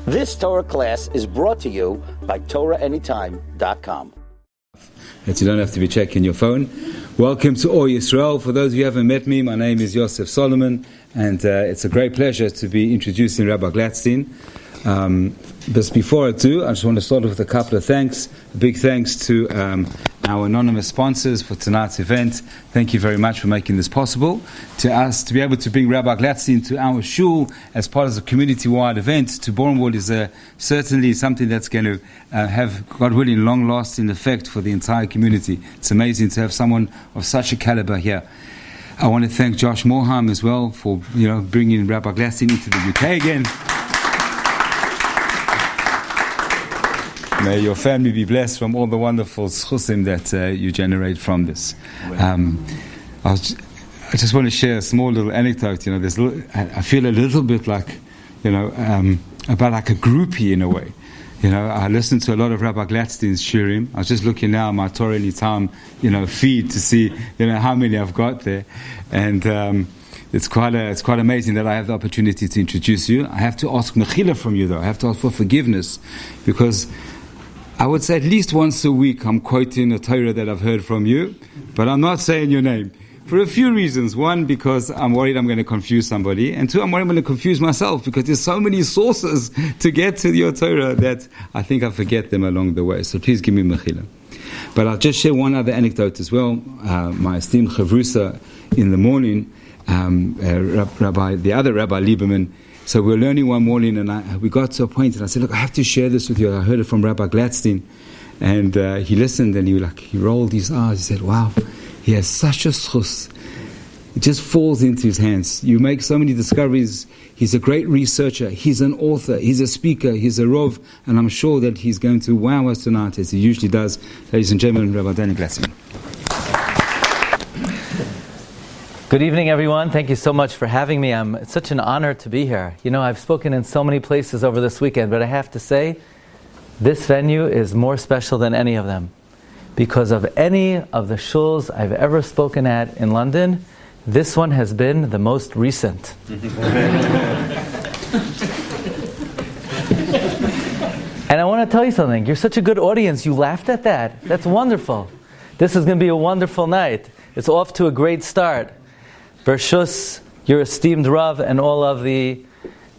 This Torah class is brought to you by TorahAnytime.com. That you don't have to be checking your phone. Welcome to Or Yisrael. For those of you who haven't met me, my name is Yosef Solomon, and it's a great pleasure to be introducing Rabbi Glatstein. But before I do, I just want to start off with a couple of thanks. A big thanks to our anonymous sponsors for tonight's event. Thank you very much for making this possible. To us, to be able to bring Rabbi Glatstein to our shul as part of the community-wide event to Borehamwood is certainly something that's going to have, God willing, long-lasting effect for the entire community. It's amazing to have someone of such a caliber here. I want to thank Josh Morham as well for bringing Rabbi Glatstein into the UK again. May your family be blessed from all the wonderful schusim that you generate from this. I just want to share a small little anecdote. I feel a little bit like, about like a groupie in a way. I listen to a lot of Rabbi Glatstein's Shiurim. I was just looking now at my Torah Anytime, feed to see, how many I've got there, and it's quite amazing that I have the opportunity to introduce you. I have to ask mechila from you, though. I have to ask for forgiveness, because I would say at least once a week I'm quoting a Torah that I've heard from you, but I'm not saying your name. For a few reasons. One, because I'm worried I'm going to confuse somebody. And two, I'm worried I'm going to confuse myself, because there's so many sources to get to your Torah that I think I forget them along the way. So please give me mechila. But I'll just share one other anecdote as well. My esteemed chavrusa in the morning, the other Rabbi Lieberman, so we were learning one morning, and we got to a point, and I said, look, I have to share this with you. I heard it from Rabbi Glatstein. And he listened, and he rolled his eyes. He said, wow, he has such a schus. It just falls into his hands. You make so many discoveries. He's a great researcher. He's an author. He's a speaker. He's a rov. And I'm sure that he's going to wow us tonight, as he usually does. Ladies and gentlemen, Rabbi Daniel Glatstein. Good evening, everyone. Thank you so much for having me. It's such an honor to be here. I've spoken in so many places over this weekend, but I have to say, this venue is more special than any of them. Because of any of the shuls I've ever spoken at in London, this one has been the most recent. And I want to tell you something. You're such a good audience. You laughed at that. That's wonderful. This is going to be a wonderful night. It's off to a great start. Bershus, your esteemed Rav, and all of the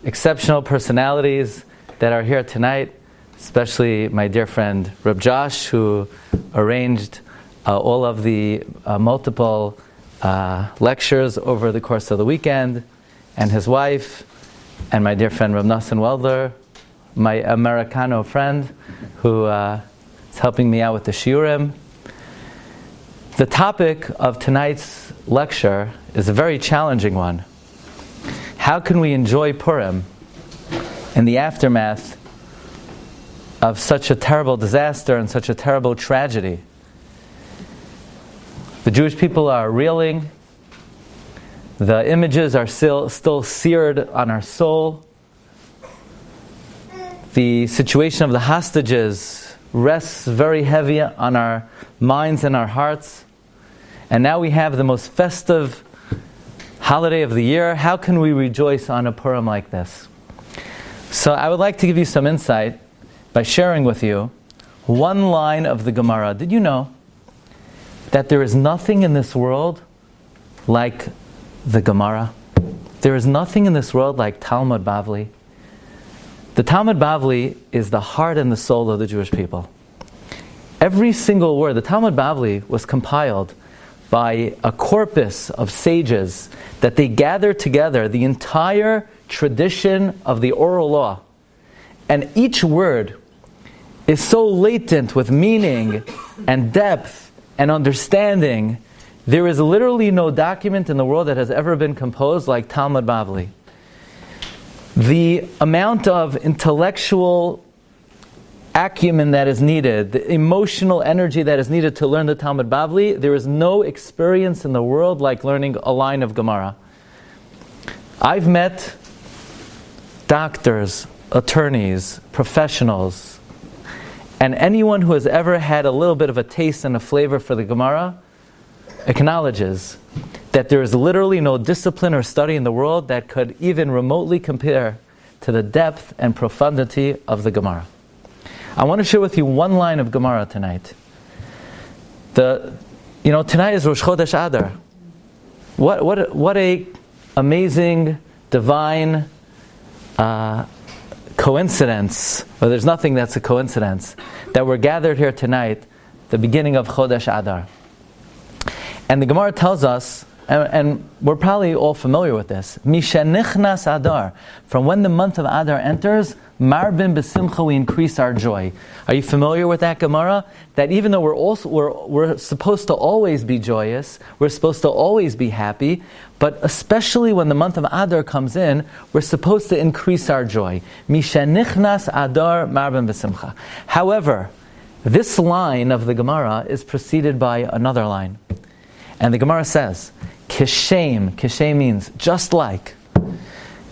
exceptional personalities that are here tonight, especially my dear friend Reb Josh, who arranged all of the multiple lectures over the course of the weekend, and his wife, and my dear friend Reb Nassan Welder, my Americano friend, who is helping me out with the Shiurim. The topic of tonight's lecture is a very challenging one. How can we enjoy Purim in the aftermath of such a terrible disaster and such a terrible tragedy? The Jewish people are reeling. The images are still seared on our soul. The situation of the hostages rests very heavy on our minds and our hearts. And now we have the most festive holiday of the year. How can we rejoice on a Purim like this? So I would like to give you some insight by sharing with you one line of the Gemara. Did you know that there is nothing in this world like the Gemara? There is nothing in this world like Talmud Bavli. The Talmud Bavli is the heart and the soul of the Jewish people. Every single word, the Talmud Bavli was compiled by a corpus of sages that they gathered together the entire tradition of the oral law. And each word is so latent with meaning and depth and understanding. There is literally no document in the world that has ever been composed like Talmud Bavli. The amount of intellectual acumen that is needed, the emotional energy that is needed to learn the Talmud Bavli, there is no experience in the world like learning a line of Gemara. I've met doctors, attorneys, professionals, and anyone who has ever had a little bit of a taste and a flavor for the Gemara acknowledges that there is literally no discipline or study in the world that could even remotely compare to the depth and profundity of the Gemara. I want to share with you one line of Gemara tonight. Tonight is Rosh Chodesh Adar. What a amazing, divine coincidence, or there's nothing that's a coincidence, that we're gathered here tonight, the beginning of Chodesh Adar. And the Gemara tells us, and we're probably all familiar with this, Mishenichnas Adar, from when the month of Adar enters, Marbin B'Simcha, we increase our joy. Are you familiar with that Gemara? That even though we're supposed to always be joyous, we're supposed to always be happy, but especially when the month of Adar comes in, we're supposed to increase our joy. Mishenichnas Adar Marbin B'Simcha. However, this line of the Gemara is preceded by another line. And the Gemara says, Kishem means just like.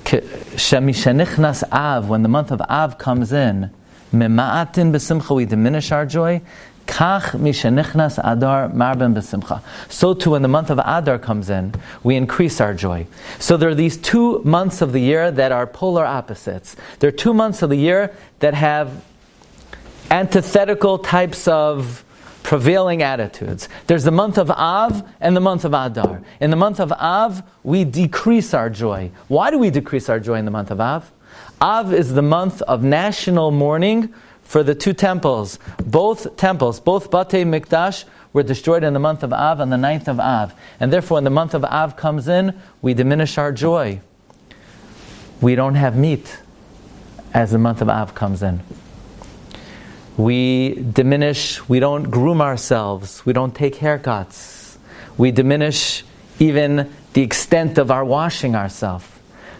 Shemishenichnas Av, when the month of Av comes in, Mema'atin b'simcha, we diminish our joy. Kach mishenichnas Adar marben b'simcha. So too, when the month of Adar comes in, we increase our joy. So there are these 2 months of the year that are polar opposites. There are 2 months of the year that have antithetical types of prevailing attitudes. There's the month of Av and the month of Adar. In the month of Av, we decrease our joy. Why do we decrease our joy in the month of Av? Av is the month of national mourning for the 2 temples. Both temples, both Batei Mikdash, were destroyed in the month of Av on the 9th of Av. And therefore, when the month of Av comes in, we diminish our joy. We don't have meat as the month of Av comes in. We diminish, we don't groom ourselves, we don't take haircuts. We diminish even the extent of our washing ourselves.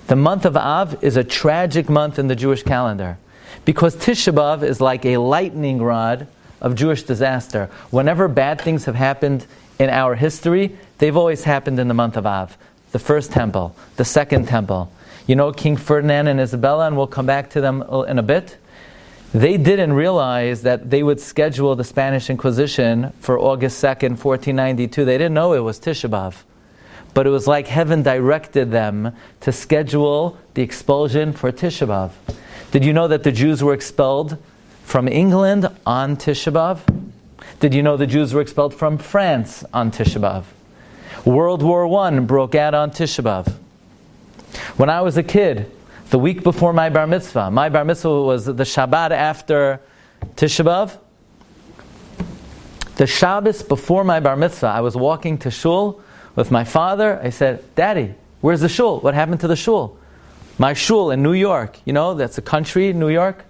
The month of Av is a tragic month in the Jewish calendar, because Tisha B'Av is like a lightning rod of Jewish disaster. Whenever bad things have happened in our history, they've always happened in the month of Av. The first temple, the second temple. King Ferdinand and Isabella, and we'll come back to them in a bit. They didn't realize that they would schedule the Spanish Inquisition for August 2nd, 1492. They didn't know it was Tisha B'Av. But it was like heaven directed them to schedule the expulsion for Tisha B'Av. Did you know that the Jews were expelled from England on Tisha B'Av? Did you know the Jews were expelled from France on Tisha B'Av? World War I broke out on Tisha B'Av. When I was a kid, the week before my bar mitzvah was the Shabbat after Tisha B'Av. The Shabbos before my bar mitzvah, I was walking to shul with my father. I said, Daddy, where's the shul? What happened to the shul? My shul in New York. That's a country, New York.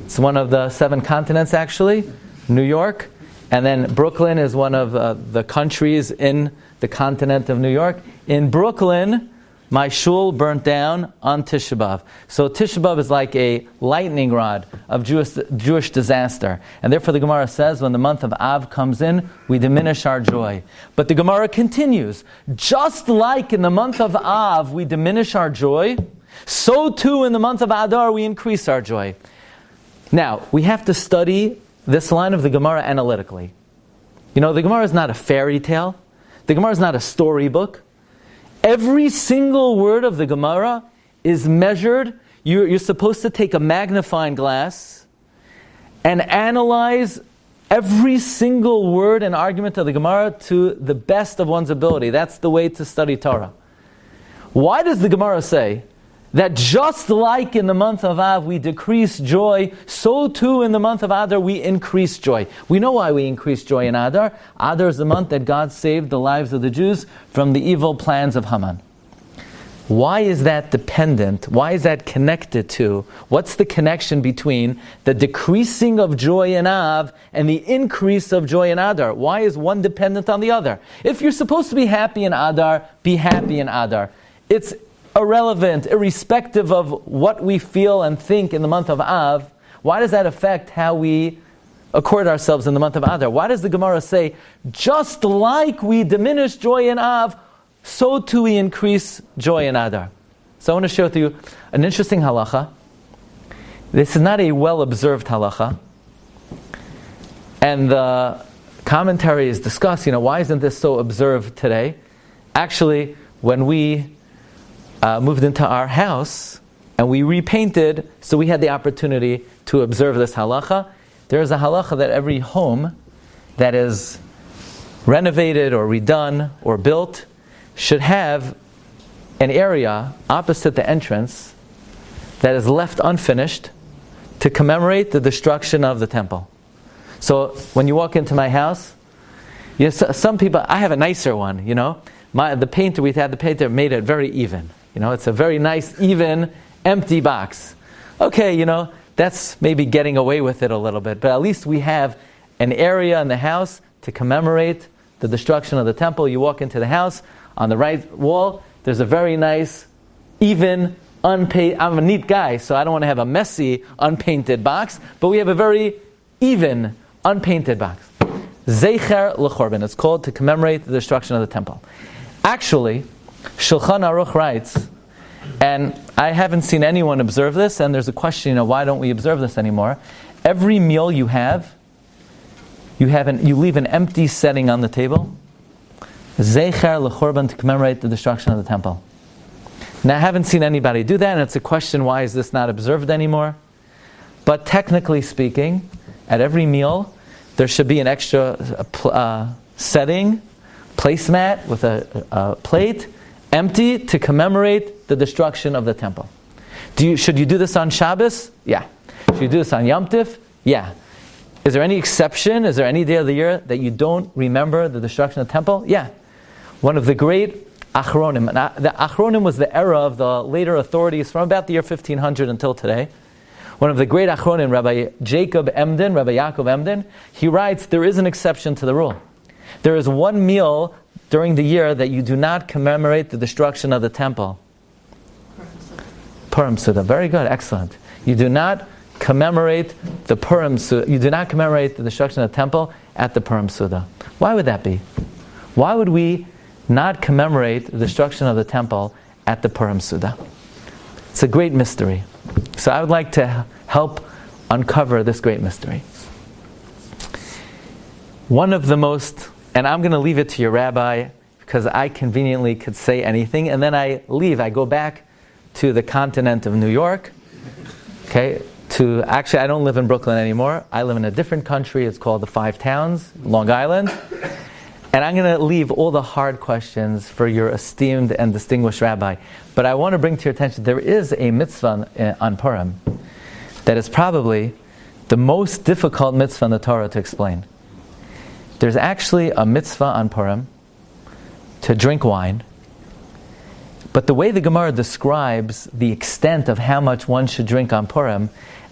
It's one of the 7 continents, actually. New York. And then Brooklyn is one of the countries in the continent of New York. In Brooklyn, my shul burnt down on Tisha B'Av. So Tisha B'Av is like a lightning rod of Jewish disaster. And therefore the Gemara says when the month of Av comes in, we diminish our joy. But the Gemara continues, just like in the month of Av we diminish our joy, so too in the month of Adar we increase our joy. Now, we have to study this line of the Gemara analytically. The Gemara is not a fairy tale. The Gemara is not a storybook. Every single word of the Gemara is measured. You're supposed to take a magnifying glass and analyze every single word and argument of the Gemara to the best of one's ability. That's the way to study Torah. Why does the Gemara say that just like in the month of Av we decrease joy, so too in the month of Adar we increase joy? We know why we increase joy in Adar. Adar is the month that God saved the lives of the Jews from the evil plans of Haman. Why is that dependent? Why is that connected to? What's the connection between the decreasing of joy in Av and the increase of joy in Adar? Why is one dependent on the other? If you're supposed to be happy in Adar, be happy in Adar. It's irrelevant, irrespective of what we feel and think in the month of Av. Why does that affect how we accord ourselves in the month of Adar? Why does the Gemara say, just like we diminish joy in Av, so too we increase joy in Adar? So I want to share with you an interesting halacha. This is not a well-observed halacha. And the commentaries discuss, why isn't this so observed today? Actually, when we moved into our house, and we repainted, so we had the opportunity to observe this halacha. There is a halacha that every home that is renovated or redone or built should have an area opposite the entrance that is left unfinished to commemorate the destruction of the temple. So when you walk into my house, some people, I have a nicer one, the painter made it very even. It's a very nice, even, empty box. Okay, that's maybe getting away with it a little bit, but at least we have an area in the house to commemorate the destruction of the temple. You walk into the house, on the right wall, there's a very nice, even, unpainted. I'm a neat guy, so I don't want to have a messy, unpainted box, but we have a very even, unpainted box. Zeicher l'chorban. It's called to commemorate the destruction of the temple. Actually, Shulchan Aruch writes, and I haven't seen anyone observe this, and there's a question, why don't we observe this anymore? Every meal you leave an empty setting on the table. Zeicher l'chorban, to commemorate the destruction of the temple. Now, I haven't seen anybody do that, and it's a question, why is this not observed anymore? But technically speaking, at every meal, there should be an extra setting, placemat with a plate, empty, to commemorate the destruction of the temple. Should you do this on Shabbos? Yeah. Should you do this on Yom Tif? Yeah. Is there any exception? Is there any day of the year that you don't remember the destruction of the temple? Yeah. One of the great Achronim. The Achronim was the era of the later authorities from about the year 1500 until today. One of the great Achronim, Rabbi Yaakov Emden, he writes, there is an exception to the rule. There is one meal during the year that you do not commemorate the destruction of the temple. Purim Suda. Very good, excellent. You do not commemorate the Purim Suda. You do not commemorate the destruction of the temple at the Purim Suda. Why would that be? Why would we not commemorate the destruction of the temple at the Purim Suda? It's a great mystery. So I would like to help uncover this great mystery. One of the most, and I'm going to leave it to your rabbi, because I conveniently could say anything, and then I leave. I go back to the continent of New York. Actually, I don't live in Brooklyn anymore. I live in a different country. It's called the Five Towns, Long Island. And I'm going to leave all the hard questions for your esteemed and distinguished rabbi. But I want to bring to your attention, there is a mitzvah on Purim that is probably the most difficult mitzvah in the Torah to explain. There's actually a mitzvah on Purim to drink wine. But the way the Gemara describes the extent of how much one should drink on Purim,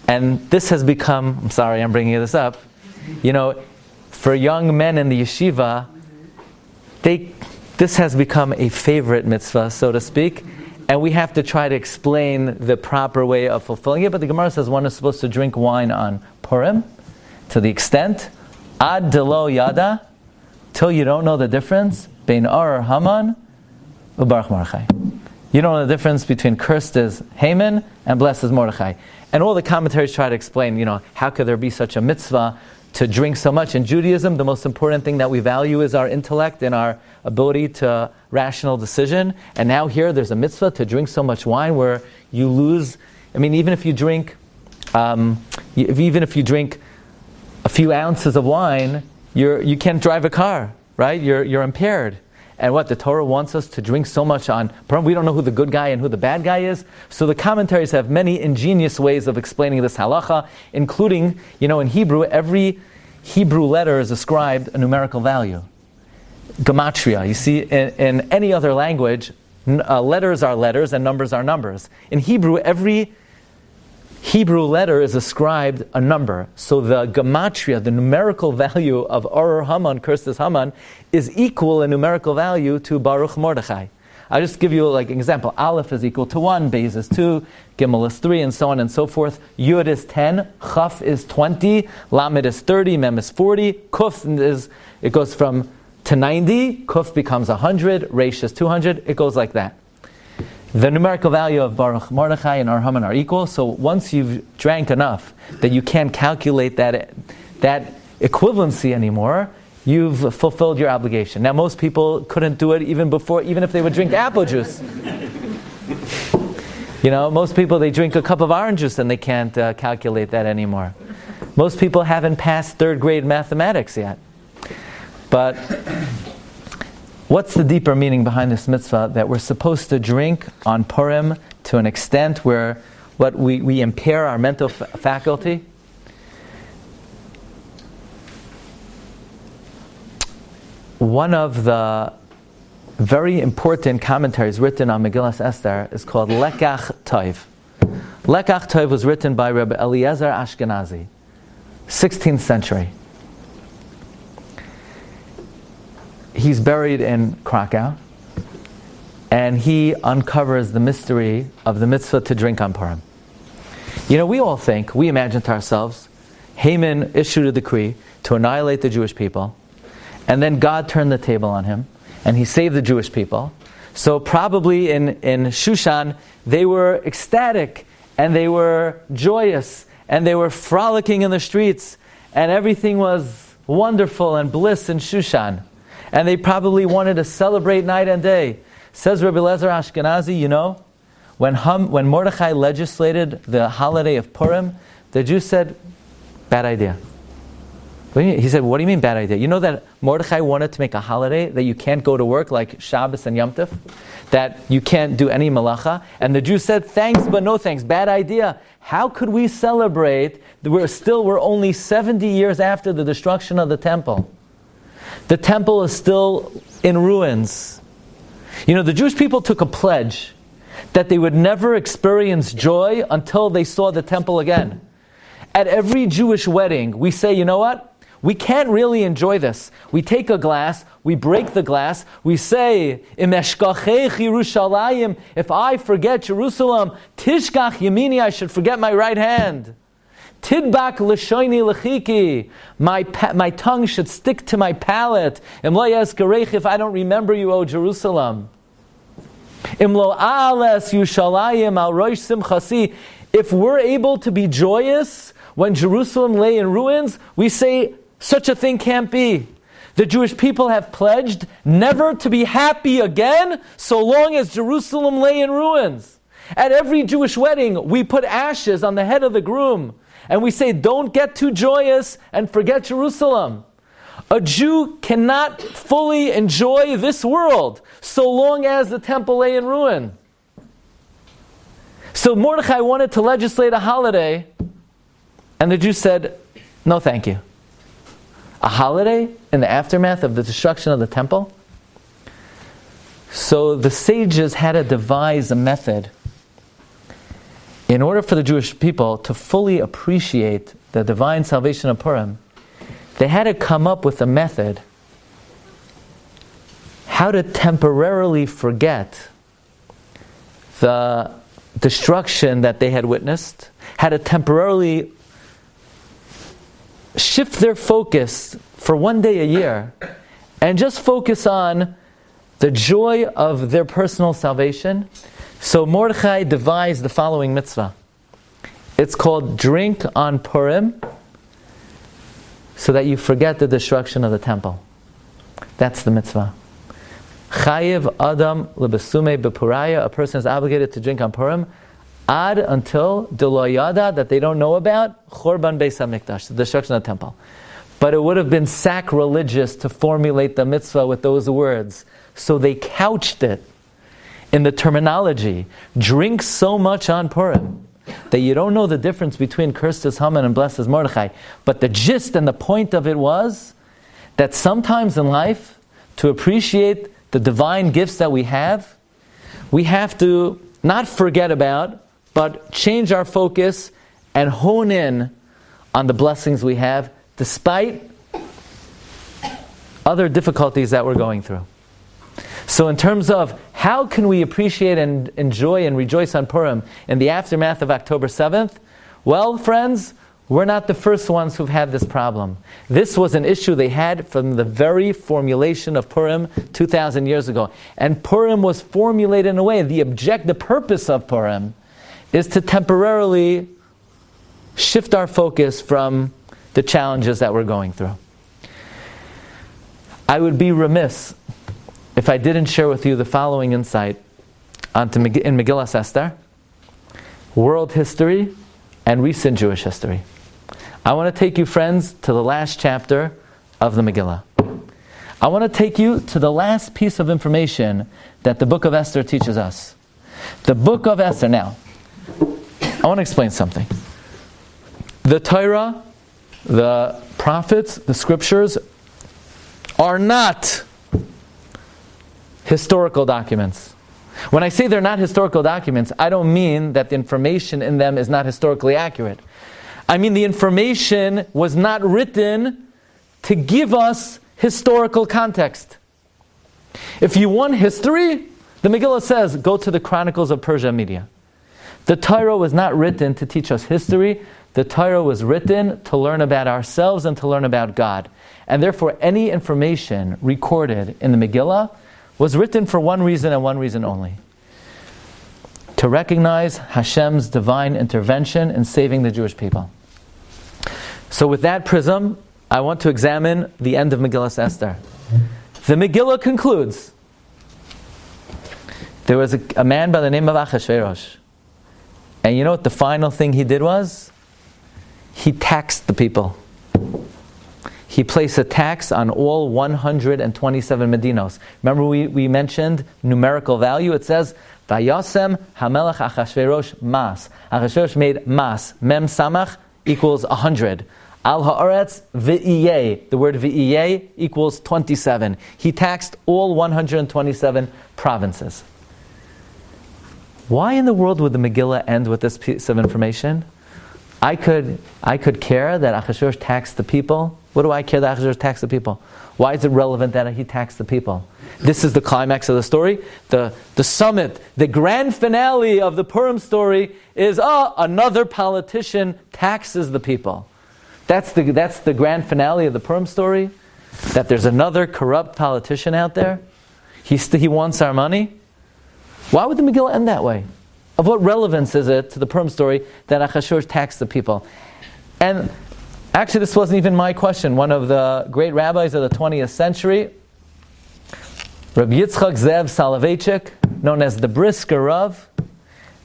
and this has become, I'm sorry I'm bringing this up, for young men in the yeshiva, this has become a favorite mitzvah, so to speak, and we have to try to explain the proper way of fulfilling it. But the Gemara says one is supposed to drink wine on Purim to the extent ad delo yada, till you don't know the difference bein Ar Haman u'Baruch Mordechai. You don't know the difference between cursed is Haman and blessed is Mordechai. And all the commentaries try to explain, how could there be such a mitzvah to drink so much? In Judaism, the most important thing that we value is our intellect and our ability to rational decision. And now here, there's a mitzvah to drink so much wine where you lose. Even if you drink, a few ounces of wine, you can't drive a car, right? You're impaired. And what the Torah wants us to drink so much on Purim, we don't know who the good guy and who the bad guy is. So the commentaries have many ingenious ways of explaining this halacha, including, in Hebrew, every Hebrew letter is ascribed a numerical value. Gematria. You see, in any other language, letters are letters and numbers are numbers. In Hebrew, every Hebrew letter is ascribed a number. So the gematria, the numerical value of Ar Haman, cursed is Haman, is equal in numerical value to Baruch Mordechai. I'll just give you an example. Aleph is equal to 1, Beis is 2, Gimel is 3, and so on and so forth. Yud is 10, Chaf is 20, Lamed is 30, Mem is 40, Kuf it goes from to 90, Kuf becomes 100, Reish is 200, it goes like that. The numerical value of Baruch Mordechai and Ar Haman are equal, so once you've drank enough that you can't calculate that equivalency anymore, you've fulfilled your obligation. Now most people couldn't do it even if they would drink apple juice. Most people, they drink a cup of orange juice and they can't calculate that anymore. Most people haven't passed third grade mathematics yet. But what's the deeper meaning behind this mitzvah? That we're supposed to drink on Purim to an extent where we impair our mental faculty. One of the very important commentaries written on Megillas Esther is called Lekach Tov. Lekach Tov was written by Rabbi Eliezer Ashkenazi, 16th century. He's buried in Krakow, and he uncovers the mystery of the mitzvah to drink on Purim. We imagine to ourselves, Haman issued a decree to annihilate the Jewish people, and then God turned the table on him, and he saved the Jewish people. So probably in Shushan, they were ecstatic, and they were joyous, and they were frolicking in the streets, and everything was wonderful and bliss in Shushan. And they probably wanted to celebrate night and day. Says Rabbi Eliezer Ashkenazi, when Mordechai legislated the holiday of Purim, the Jews said, bad idea. He said, what do you mean bad idea? You know that Mordechai wanted to make a holiday that you can't go to work like Shabbos and Yom Tov? That you can't do any malacha? And the Jews said, thanks but no thanks, bad idea. How could we celebrate? We're only 70 years after the destruction of the temple. The temple is still in ruins. The Jewish people took a pledge that they would never experience joy until they saw the temple again. At every Jewish wedding, we say, you know what? We can't really enjoy this. We take a glass, we break the glass, we say, Im eshkachech Yerushalayim, if I forget Jerusalem, tishkach yamini, I should forget my right hand. Tidbak l'shoini l'chiki, my tongue should stick to my palate. Im lo yezkarech, if I don't remember you, O Jerusalem. Im lo ales Yerushalayim al rosh simchasi, if we're able to be joyous when Jerusalem lay in ruins, we say, such a thing can't be. The Jewish people have pledged never to be happy again so long as Jerusalem lay in ruins. At every Jewish wedding, we put ashes on the head of the groom, and we say, don't get too joyous and forget Jerusalem. A Jew cannot fully enjoy this world so long as the temple lay in ruin. So Mordechai wanted to legislate a holiday, and the Jews said, no thank you. A holiday in the aftermath of the destruction of the temple? So the sages had to devise a method in order for the Jewish people to fully appreciate the divine salvation of Purim. They had to come up with a method how to temporarily forget the destruction that they had witnessed, how to temporarily shift their focus for one day a year and just focus on the joy of their personal salvation. So Mordechai devised the following mitzvah. It's called drink on Purim so that you forget the destruction of the temple. That's the mitzvah. Chayiv Adam lebesume bepuraya, a person is obligated to drink on Purim ad until deloyada, that they don't know about, Chorban Beis HaMikdash, the destruction of the temple. But it would have been sacrilegious to formulate the mitzvah with those words. So they couched it in the terminology, drink so much on Purim that you don't know the difference between cursed is Haman and blessed is Mordechai. But the gist and the point of it was that sometimes in life, to appreciate the divine gifts that we have to not forget about, but change our focus and hone in on the blessings we have despite other difficulties that we're going through. So in terms of how can we appreciate and enjoy and rejoice on Purim in the aftermath of October 7th? Well, friends, we're not the first ones who've had this problem. This was an issue they had from the very formulation of Purim 2,000 years ago. And Purim was formulated in a way, the purpose of Purim is to temporarily shift our focus from the challenges that we're going through. I would be remiss if I didn't share with you the following insight in Megillas Esther. world history, and recent Jewish history. I want to take you, friends, to the last chapter of the Megillah. I want to take you to the last piece of information that the book of Esther teaches us. The book of Esther. Now, I want to explain something. The Torah, the prophets, the scriptures are not historical documents. When I say they're not historical documents, I don't mean that the information in them is not historically accurate. I mean the information was not written to give us historical context. If you want history, the Megillah says, go to the Chronicles of Persia and Media. The Torah was not written to teach us history. The Torah was written to learn about ourselves and to learn about God. And therefore, any information recorded in the Megillah was written for one reason and one reason only: to recognize Hashem's divine intervention in saving the Jewish people. So with that prism, I want to examine the end of Megillah Esther. The Megillah concludes, there was a man by the name of Achashverosh. And you know what the final thing he did was? He taxed the people. He placed a tax on all 127 Medinos. Remember we mentioned numerical value? It says, Vayasem Hamelach Achashverosh Mas. Achashverosh made Mas. Mem Samach equals 100. Al Haaretz V'iyeh. The word V'iyeh equals 27. He taxed all 127 provinces. Why in the world would the Megillah end with this piece of information? I could care that Achashverosh taxed the people. What do I care that Achashverosh taxed the people? Why is it relevant that he taxed the people? This is the climax of the story. The summit, the grand finale of the Purim story is, another politician taxes the people. That's the grand finale of the Purim story. That there's another corrupt politician out there. He wants our money. Why would the Megillah end that way? Of what relevance is it to the Purim story that Achashverosh taxed the people? And actually, this wasn't even my question. One of the great rabbis of the 20th century, Rabbi Yitzchak Zev Soloveitchik, known as the Brisker Rav.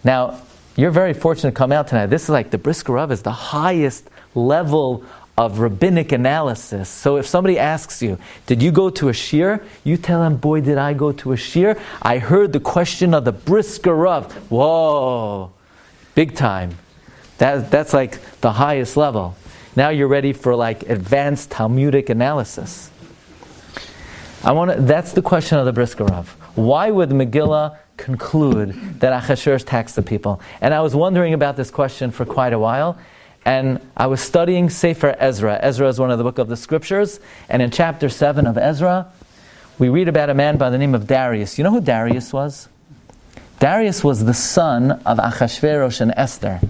Now, you're very fortunate to come out tonight. This is like the Brisker Rav is the highest level of rabbinic analysis. So if somebody asks you, did you go to a shiur? You tell them, boy, did I go to a shiur? I heard the question of the Brisker Rav. Whoa, big time. That's like the highest level. Now you're ready for like advanced Talmudic analysis. That's the question of the Brisker Rav. Why would the Megillah conclude that Achashverosh taxed the people? And I was wondering about this question for quite a while. And I was studying Sefer Ezra. Ezra is one of the book of the scriptures. And in chapter 7 of Ezra, we read about a man by the name of Darius. You know who Darius was? Darius was the son of Achashverosh and Esther.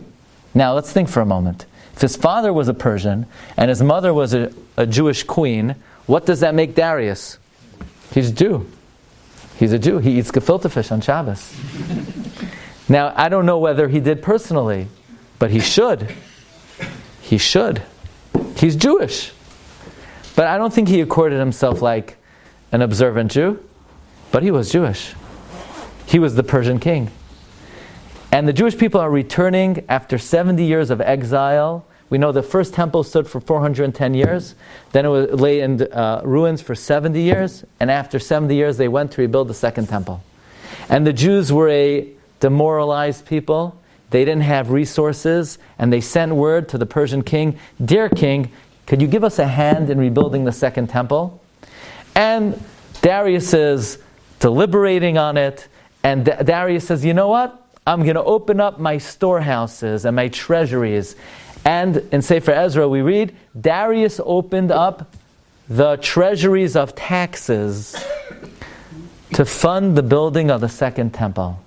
Now let's think for a moment. If his father was a Persian and his mother was a Jewish queen, what does that make Darius? He's a Jew. He's a Jew. He eats gefilte fish on Shabbos. Now, I don't know whether he did personally, but he should. He should. He's Jewish. But I don't think he accorded himself like an observant Jew, but he was Jewish. He was the Persian king. And the Jewish people are returning after 70 years of exile. We know the first temple stood for 410 years. Then it lay in ruins for 70 years. And after 70 years, they went to rebuild the second temple. And the Jews were a demoralized people. They didn't have resources. And they sent word to the Persian king, "Dear king, could you give us a hand in rebuilding the second temple?" And Darius is deliberating on it. And Darius says, you know what? I'm going to open up my storehouses and my treasuries. And in Sefer Ezra we read, Darius opened up the treasuries of taxes to fund the building of the second temple.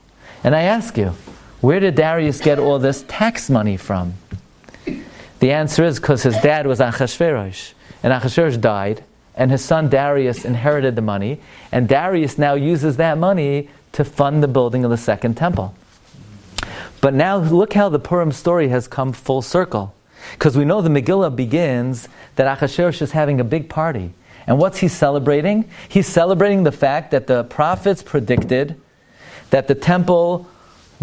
And I ask you, where did Darius get all this tax money from? The answer is because his dad was Achashverosh. And Achashverosh died, and his son Darius inherited the money. And Darius now uses that money to fund the building of the second temple. But now look how the Purim story has come full circle. Because we know the Megillah begins that Achashverosh is having a big party. And what's he celebrating? He's celebrating the fact that the prophets predicted that the temple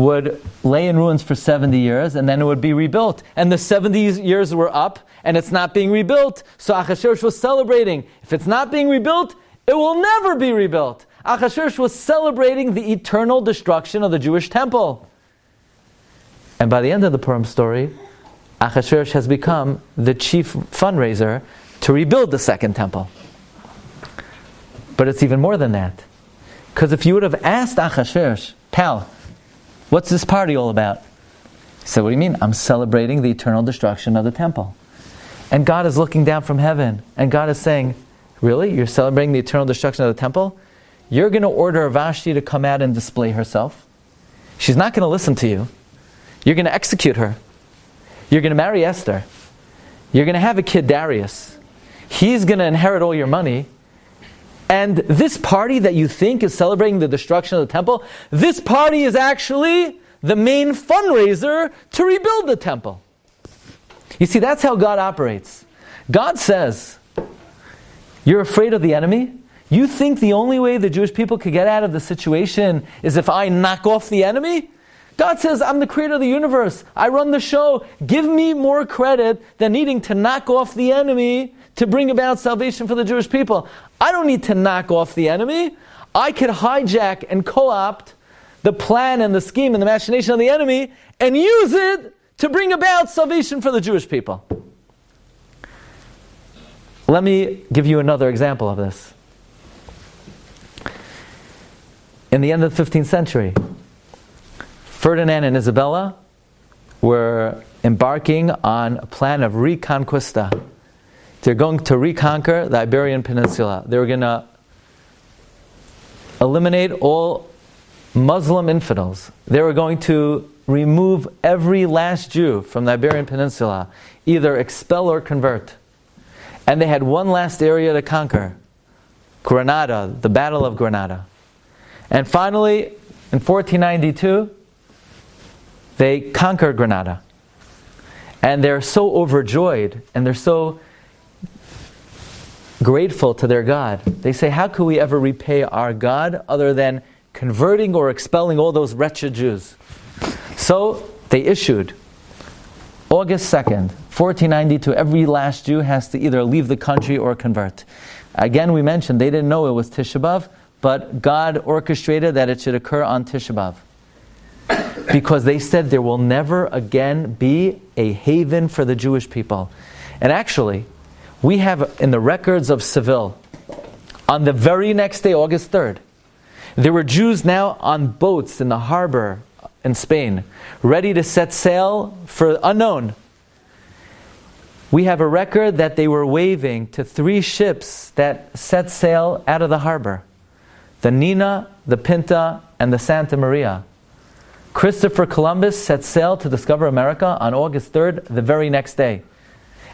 would lay in ruins for 70 years, and then it would be rebuilt. And the 70 years were up, and it's not being rebuilt. So Achashverosh was celebrating. If it's not being rebuilt, it will never be rebuilt. Achashverosh was celebrating the eternal destruction of the Jewish temple. And by the end of the Purim story, Achashverosh has become the chief fundraiser to rebuild the second temple. But it's even more than that. Because if you would have asked Achashverosh, pal, what's this party all about? He said, what do you mean? I'm celebrating the eternal destruction of the temple. And God is looking down from heaven, and God is saying, really? You're celebrating the eternal destruction of the temple? You're going to order Vashti to come out and display herself. She's not going to listen to you. You're going to execute her. You're going to marry Esther. You're going to have a kid, Darius. He's going to inherit all your money. And this party that you think is celebrating the destruction of the temple, this party is actually the main fundraiser to rebuild the temple. You see, that's how God operates. God says, you're afraid of the enemy? You think the only way the Jewish people could get out of the situation is if I knock off the enemy? God says, I'm the creator of the universe. I run the show. Give me more credit than needing to knock off the enemy to bring about salvation for the Jewish people. I don't need to knock off the enemy. I could hijack and co-opt the plan and the scheme and the machination of the enemy and use it to bring about salvation for the Jewish people. Let me give you another example of this. In the end of the 15th century, Ferdinand and Isabella were embarking on a plan of reconquista. They're going to reconquer the Iberian Peninsula. They were going to eliminate all Muslim infidels. They were going to remove every last Jew from the Iberian Peninsula, either expel or convert. And they had one last area to conquer, Granada, the Battle of Granada. And finally, in 1492, they conquered Granada. And they're so overjoyed, and they're so grateful to their God. They say, how could we ever repay our God other than converting or expelling all those wretched Jews? So they issued, August 2nd, 1492, every last Jew has to either leave the country or convert. Again, we mentioned they didn't know it was Tisha B'Av, but God orchestrated that it should occur on Tisha B'Av. Because they said there will never again be a haven for the Jewish people. And actually, we have in the records of Seville, on the very next day, August 3rd, there were Jews now on boats in the harbor in Spain, ready to set sail for unknown. We have a record that they were waving to 3 ships that set sail out of the harbor. The Nina, the Pinta, and the Santa Maria. Christopher Columbus set sail to discover America on August 3rd, the very next day.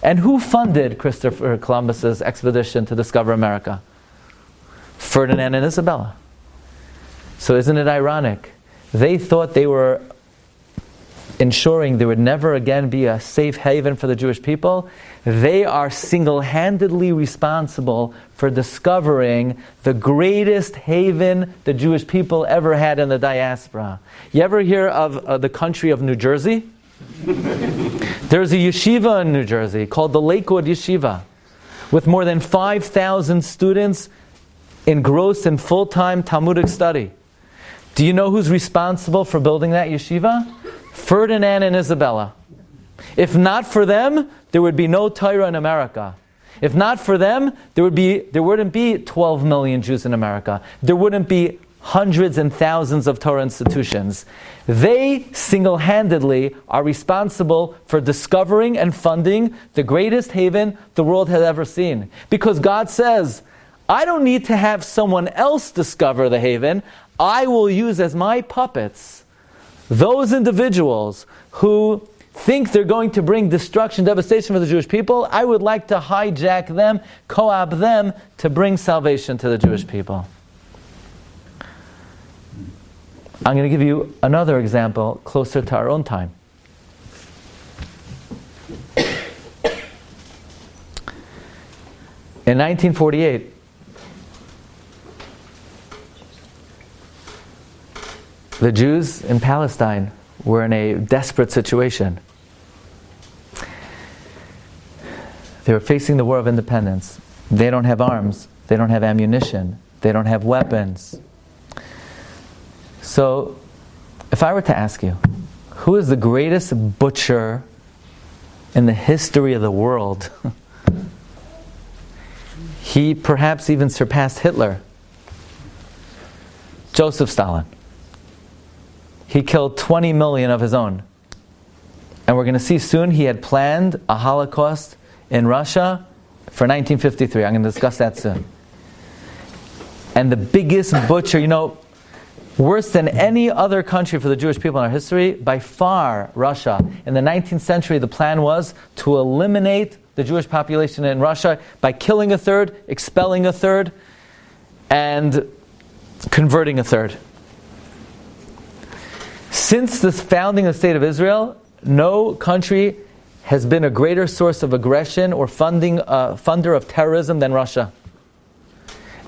And who funded Christopher Columbus's expedition to discover America? Ferdinand and Isabella. So isn't it ironic? They thought they were ensuring there would never again be a safe haven for the Jewish people. They are single-handedly responsible for discovering the greatest haven the Jewish people ever had in the diaspora. You ever hear of the country of New Jersey? There's a yeshiva in New Jersey called the Lakewood Yeshiva, with more than 5,000 students engrossed in full-time Talmudic study. Do you know who's responsible for building that yeshiva? Ferdinand and Isabella. If not for them, there would be no Torah in America. If not for them, there wouldn't be 12 million Jews in America. There wouldn't be hundreds and thousands of Torah institutions. They single-handedly are responsible for discovering and funding the greatest haven the world has ever seen. Because God says, I don't need to have someone else discover the haven. I will use as my puppets those individuals who think they're going to bring destruction, devastation for the Jewish people. I would like to hijack them, co-opt them to bring salvation to the Jewish people. I'm going to give you another example closer to our own time. In 1948, the Jews in Palestine were in a desperate situation. They were facing the war of independence. They don't have arms. They don't have ammunition. They don't have weapons. So, if I were to ask you, who is the greatest butcher in the history of the world? He perhaps even surpassed Hitler. Joseph Stalin. He killed 20 million of his own. And we're going to see soon he had planned a Holocaust in Russia for 1953. I'm going to discuss that soon. And the biggest butcher, worse than any other country for the Jewish people in our history, by far Russia. In the 19th century, the plan was to eliminate the Jewish population in Russia by killing a third, expelling a third, and converting a third. Since the founding of the State of Israel, no country has been a greater source of aggression or funder of terrorism than Russia.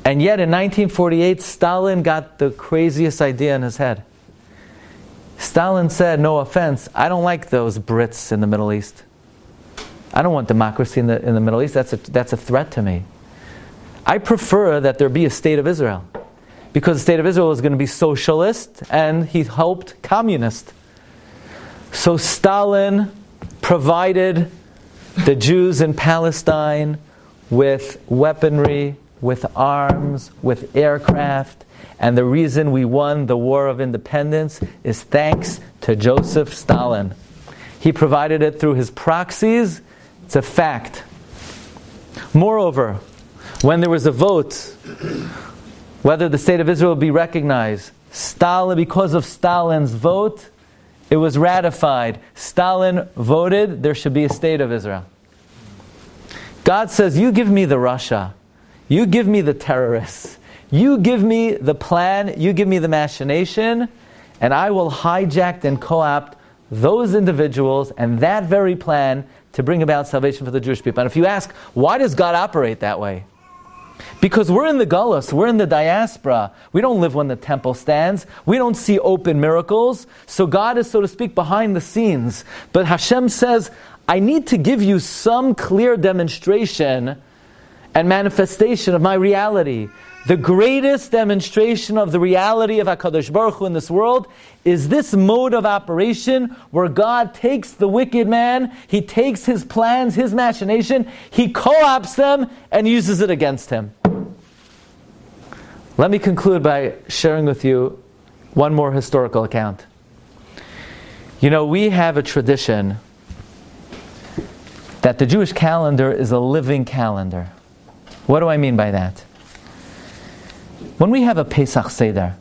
And yet in 1948, Stalin got the craziest idea in his head. Stalin said, no offense, I don't like those Brits in the Middle East. I don't want democracy in the Middle East. That's a threat to me. I prefer that there be a State of Israel. Because the State of Israel is going to be socialist, and he hoped communist. So Stalin provided the Jews in Palestine with weaponry, with arms, with aircraft, and the reason we won the War of Independence is thanks to Joseph Stalin. He provided it through his proxies. It's a fact. Moreover, when there was a vote whether the State of Israel be recognized, because of Stalin's vote, it was ratified. Stalin voted there should be a State of Israel. God says, you give me the Russia, you give me the terrorists, you give me the plan, you give me the machination, and I will hijack and co-opt those individuals and that very plan to bring about salvation for the Jewish people. And if you ask, why does God operate that way? Because we're in the Gullus, we're in the diaspora. We don't live when the temple stands. We don't see open miracles. So God is, so to speak, behind the scenes. But Hashem says, I need to give you some clear demonstration and manifestation of my reality. The greatest demonstration of the reality of HaKadosh Baruch Hu in this world is this mode of operation where God takes the wicked man, He takes his plans, his machination, He co-opts them and uses it against him. Let me conclude by sharing with you one more historical account. We have a tradition that the Jewish calendar is a living calendar. What do I mean by that? When we have a Pesach Seder,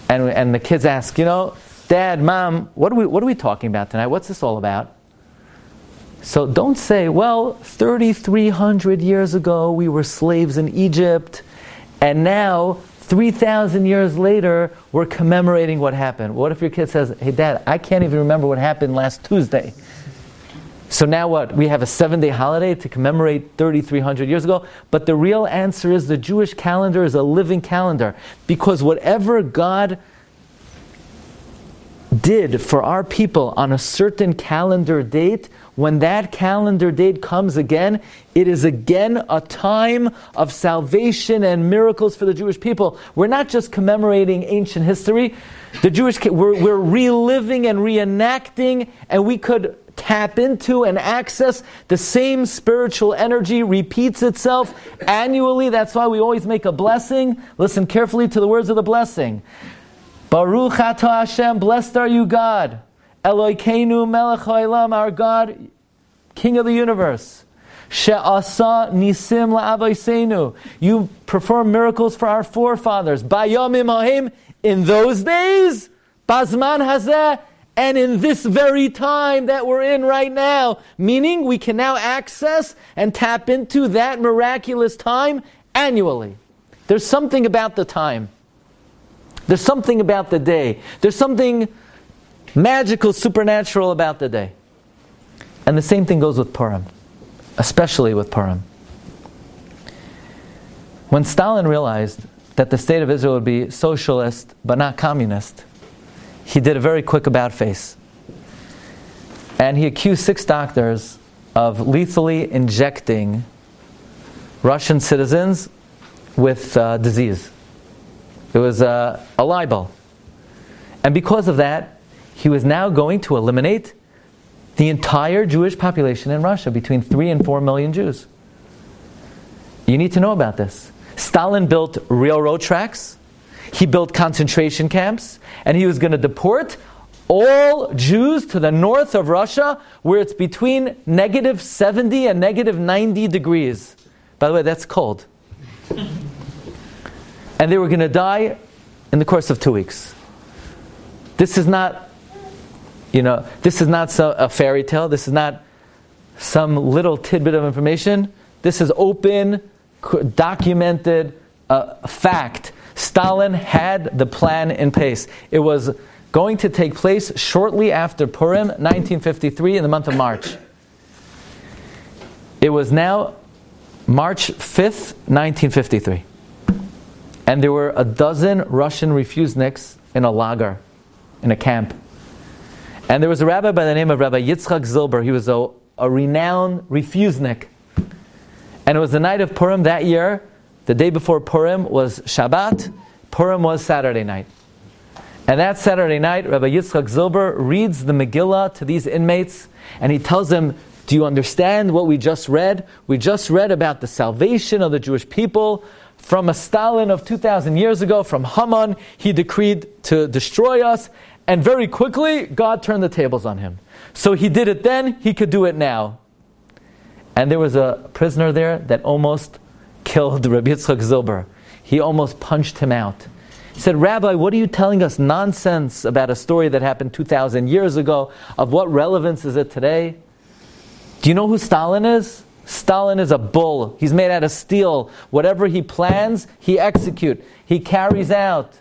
and the kids ask, Dad, Mom, what are we talking about tonight? What's this all about? So don't say, 3,300 years ago we were slaves in Egypt, and now 3,000 years later we're commemorating what happened. What if your kid says, hey Dad, I can't even remember what happened last Tuesday. So now what? We have a 7-day holiday to commemorate 3,300 years ago. But the real answer is the Jewish calendar is a living calendar. Because whatever God did for our people on a certain calendar date, when that calendar date comes again, it is again a time of salvation and miracles for the Jewish people. We're not just commemorating ancient history. We're reliving and reenacting, and we could tap into and access the same spiritual energy, repeats itself annually. That's why we always make a blessing. Listen carefully to the words of the blessing. Baruch atah Hashem, blessed are you God. Elokeinu melech haolam, our God, King of the universe. She'asa nisim la'avoseinu, you perform miracles for our forefathers. Bayomim ha'im, in those days, bazman hazeh, and in this very time that we're in right now, meaning we can now access and tap into that miraculous time annually. There's something about the time. There's something about the day. There's something magical, supernatural about the day. And the same thing goes with Purim, especially with Purim. When Stalin realized that the State of Israel would be socialist but not communist, he did a very quick about face. And he accused 6 doctors of lethally injecting Russian citizens with disease. It was a libel. And because of that, he was now going to eliminate the entire Jewish population in Russia, between 3 and 4 million Jews. You need to know about this. Stalin built railroad tracks, he built concentration camps, and he was going to deport all Jews to the north of Russia, where it's between negative 70 and negative 90 degrees. By the way, that's cold. And they were going to die in the course of 2 weeks. This is not, this is not a fairy tale. This is not some little tidbit of information. This is open, documented fact. Stalin had the plan in place. It was going to take place shortly after Purim, 1953, in the month of March. It was now March 5th, 1953. And there were 12 Russian refuseniks in a lager, in a camp. And there was a rabbi by the name of Rabbi Yitzchak Zilber. He was a renowned refusenik. And it was the night of Purim that year. The day before Purim was Shabbat. Purim was Saturday night. And that Saturday night, Rabbi Yitzchak Zilber reads the Megillah to these inmates, and he tells them, do you understand what we just read? We just read about the salvation of the Jewish people from a Stalin of 2,000 years ago, from Haman. He decreed to destroy us, and very quickly, God turned the tables on him. So he did it then, he could do it now. And there was a prisoner there that almost killed Rabbi Yitzchak Zilber. He almost punched him out. He said, Rabbi, what are you telling us nonsense about a story that happened 2,000 years ago? Of what relevance is it today? Do you know who Stalin is? Stalin is a bull. He's made out of steel. Whatever he plans, he executes. He carries out.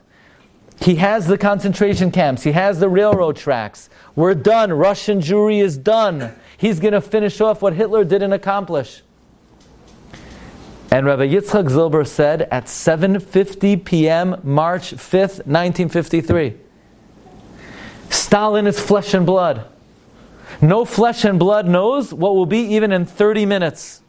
He has the concentration camps. He has the railroad tracks. We're done. Russian Jewry is done. He's going to finish off what Hitler didn't accomplish. And Rabbi Yitzchak Zilber said at 7:50 p.m., March 5th, 1953, Stalin is flesh and blood. No flesh and blood knows what will be even in 30 minutes.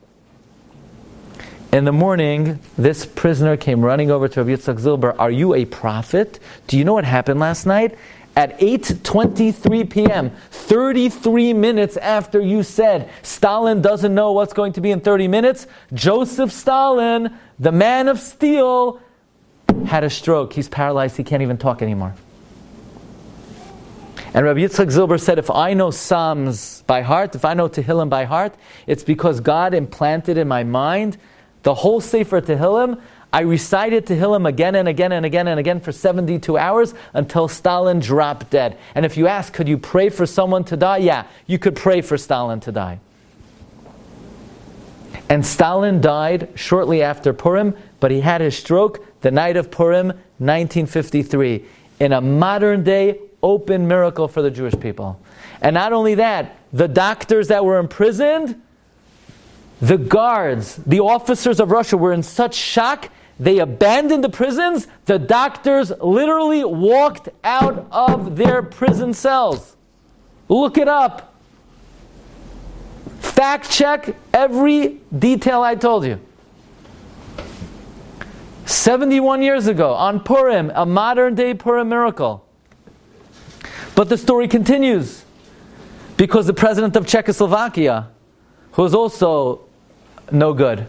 In the morning, this prisoner came running over to Rabbi Yitzchak Zilber. Are you a prophet? Do you know what happened last night? At 8:23 p.m., 33 minutes after you said Stalin doesn't know what's going to be in 30 minutes, Joseph Stalin, the man of steel, had a stroke. He's paralyzed. He can't even talk anymore. And Rabbi Yitzchak Zilber said, if I know Psalms by heart, if I know Tehillim by heart, it's because God implanted in my mind the whole Sefer Tehillim. I recited Tehillim again and again and again and again for 72 hours until Stalin dropped dead. And if you ask, could you pray for someone to die? Yeah, you could pray for Stalin to die. And Stalin died shortly after Purim, but he had his stroke the night of Purim, 1953, in a modern day open miracle for the Jewish people. And not only that, the doctors that were imprisoned, the guards, the officers of Russia were in such shock, they abandoned the prisons. The doctors literally walked out of their prison cells. Look it up. Fact check every detail I told you. 71 years ago, on Purim, a modern day Purim miracle. But the story continues, because the president of Czechoslovakia, who is also no good,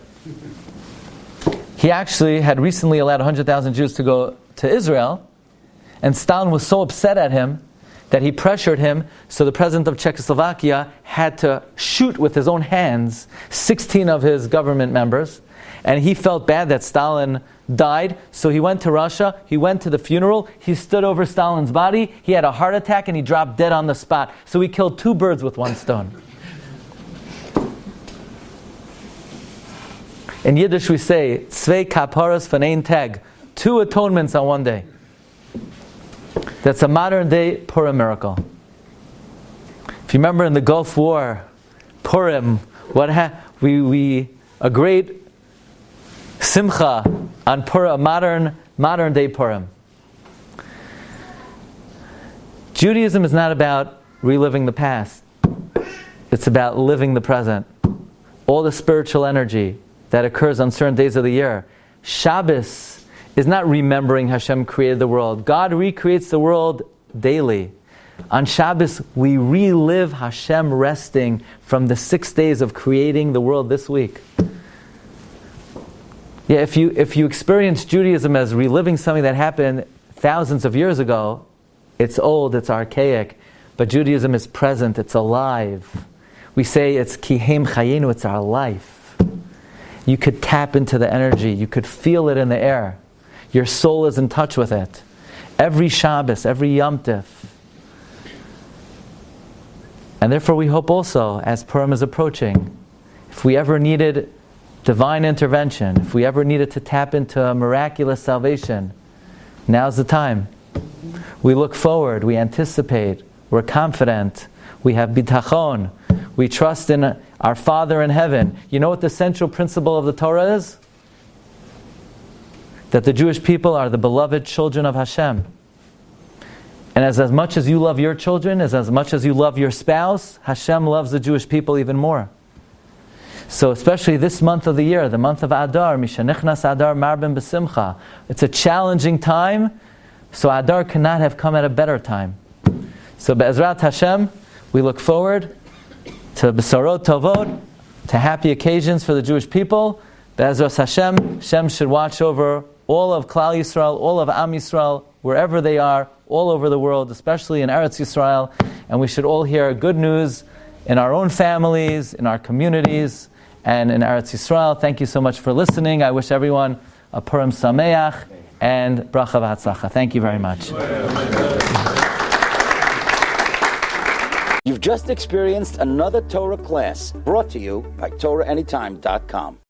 he actually had recently allowed 100,000 Jews to go to Israel, and Stalin was so upset at him that he pressured him, so the president of Czechoslovakia had to shoot with his own hands 16 of his government members, and he felt bad that Stalin died, so he went to Russia, he went to the funeral, he stood over Stalin's body, he had a heart attack and he dropped dead on the spot. So he killed 2 birds with 1 stone. In Yiddish we say, Zwei kaparas von ein Tag, 2 atonements on 1 day. That's a modern day Purim miracle. If you remember in the Gulf War, Purim, a great simcha on Purim, modern day Purim. Judaism is not about reliving the past. It's about living the present. All the spiritual energy that occurs on certain days of the year. Shabbos is not remembering Hashem created the world. God recreates the world daily. On Shabbos, we relive Hashem resting from the 6 days of creating the world this week. Yeah, if you experience Judaism as reliving something that happened thousands of years ago, it's old, it's archaic. But Judaism is present, it's alive. We say it's kihem chayenu, it's our life. You could tap into the energy, you could feel it in the air. Your soul is in touch with it. Every Shabbos, every Yom Tif. And therefore we hope also, as Purim is approaching, if we ever needed divine intervention, if we ever needed to tap into a miraculous salvation, now's the time. We look forward, we anticipate, we're confident, we have bitachon, we trust in our Father in heaven. You know what the central principle of the Torah is? That the Jewish people are the beloved children of Hashem. And as much as you love your children, as much as you love your spouse, Hashem loves the Jewish people even more. So especially this month of the year, the month of Adar, Mishanichnas Adar Marbin B'Simcha, it's a challenging time, so Adar cannot have come at a better time. So Be'ezrat Hashem, we look forward to B'sarot Tovot, to happy occasions for the Jewish people. Be'ezrat Hashem, Hashem should watch over all of Klal Yisrael, all of Am Yisrael, wherever they are, all over the world, especially in Eretz Yisrael, and we should all hear good news in our own families, in our communities, and in Eretz Yisrael. Thank you so much for listening. I wish everyone a Purim Sameach and Bracha V'Hatzlacha. Thank you very much. You've just experienced another Torah class brought to you by TorahAnytime.com.